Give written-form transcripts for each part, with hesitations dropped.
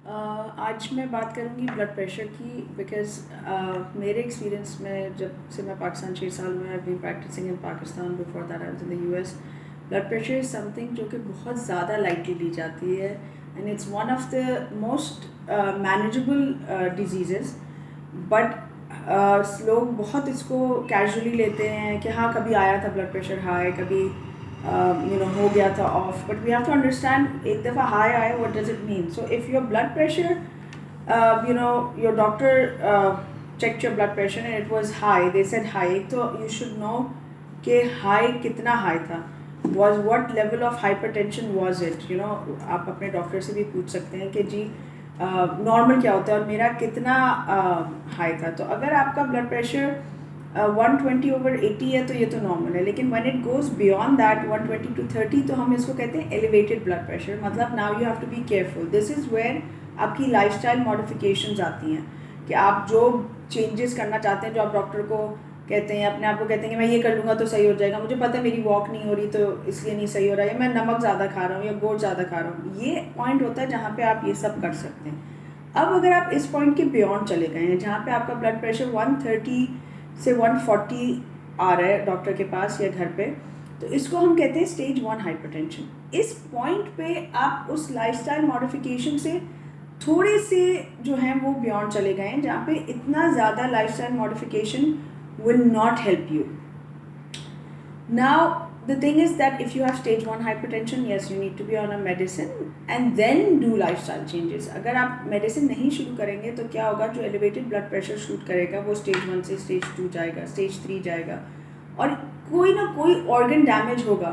आज मैं बात करूँगी ब्लड प्रेशर की बिकॉज़ मेरे एक्सपीरियंस में जब से मैं पाकिस्तान 6 साल में I been practicing in Pakistan before that I was in the US. Blood pressure is something जो कि बहुत ज़्यादा लाइटली ली जाती है and it's one of the most manageable diseases. But लोग बहुत इसको कैजुअली लेते हैं कि हाँ कभी आया था ब्लड प्रेशर हाई, कभी हो गया था off. But we have to understand, एक दफ़ा हाई आए what does it mean. So if your blood pressure your doctor checked your blood pressure and it was high, they said high, तो you should know कि high कितना high था, was what level of hypertension was it, आप अपने doctor से भी पूछ सकते हैं कि जी नॉर्मल क्या होता है और मेरा कितना हाई था। तो अगर आपका ब्लड प्रेशर 120/80 है तो ये तो नॉर्मल है, लेकिन when it goes beyond that 120 to 30 तो हम इसको कहते हैं एलिवेटेड ब्लड प्रेशर। मतलब now you have to be careful. This is where आपकी लाइफस्टाइल मॉडिफिकेशंस आती हैं कि आप जो चेंजेस करना चाहते हैं, जो आप डॉक्टर को कहते हैं, अपने आप को कहते हैं कि मैं ये कर लूँगा तो सही हो जाएगा, मुझे पता है मेरी वॉक नहीं हो रही तो इसलिए नहीं सही हो रहा है, मैं नमक ज़्यादा खा रहा हूँ या गुड़ ज़्यादा खा रहा हूँ। ये पॉइंट होता है जहाँ पे आप ये सब कर सकते हैं। अब अगर आप इस पॉइंट के बियॉन्ड चले गए हैं जहाँ पे आपका ब्लड प्रेशर 130 से 140 आ रहा है डॉक्टर के पास या घर पे, तो इसको हम कहते हैं स्टेज 1 हाइपरटेंशन। इस पॉइंट पे आप उस लाइफस्टाइल मॉडिफिकेशन से थोड़े से जो हैं वो बियॉन्ड चले गए हैं जहाँ पे इतना ज़्यादा lifestyle modification will not help you. Now the thing is that if you have stage 1 hypertension, yes, you need to be on a medicine and then do lifestyle changes. अगर आप मेडिसिन नहीं शुरू करेंगे तो क्या होगा, जो एलिवेटेड ब्लड प्रेशर शूट करेगा वो स्टेज 1 से स्टेज 2 जाएगा, स्टेज 3 जाएगा और कोई ना कोई ऑर्गन डैमेज होगा।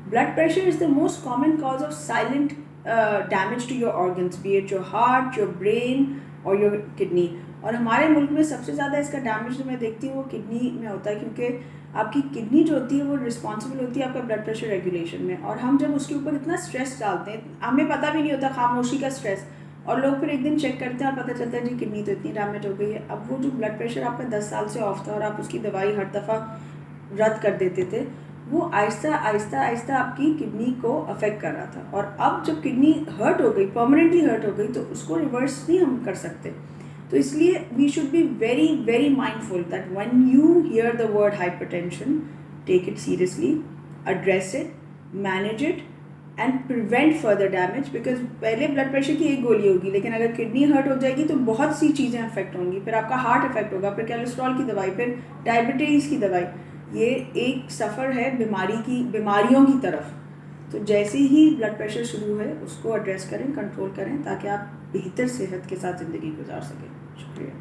Blood pressure is the most common cause of silent damage to your organs, be it your heart, your brain और योर किडनी। और हमारे मुल्क में सबसे ज़्यादा इसका डैमेज जो मैं देखती हूँ वो किडनी में होता है, क्योंकि आपकी किडनी जो होती है वो रिस्पॉन्सिबल होती है आपका ब्लड प्रेशर रेगुलेशन में। और हम जब उसके ऊपर इतना स्ट्रेस डालते हैं, हमें पता भी नहीं होता, खामोशी का स्ट्रेस, और लोग फिर एक दिन चेक करते हैं और पता चलता है जी किडनी तो इतनी डैमेज हो गई है। अब वो जो ब्लड प्रेशर आपका 10 साल से ऑफ था और आप उसकी दवाई हर दफ़ा रद्द कर देते थे, वो आहिस्ता आहिस्ता आहिस्ता आपकी किडनी को अफेक्ट कर रहा था। और अब जब किडनी हर्ट हो गई, परमानेंटली हर्ट हो गई, तो उसको रिवर्स नहीं हम कर सकते। तो इसलिए we should be very very mindful that when you hear the word hypertension, take it seriously, address it, manage it and prevent further damage. Because पहले ब्लड प्रेशर की एक गोली होगी, लेकिन अगर किडनी हर्ट हो जाएगी तो बहुत सी चीज़ें अफेक्ट होंगी, फिर आपका हार्ट अफेक्ट होगा, फिर कोलेस्ट्रॉल की दवाई, फिर डायबिटीज़ की दवाई। ये एक सफ़र है बीमारियों की तरफ। तो जैसे ही ब्लड प्रेशर शुरू है उसको एड्रेस करें, कंट्रोल करें, ताकि आप बेहतर सेहत के साथ ज़िंदगी गुजार सकें। शुक्रिया।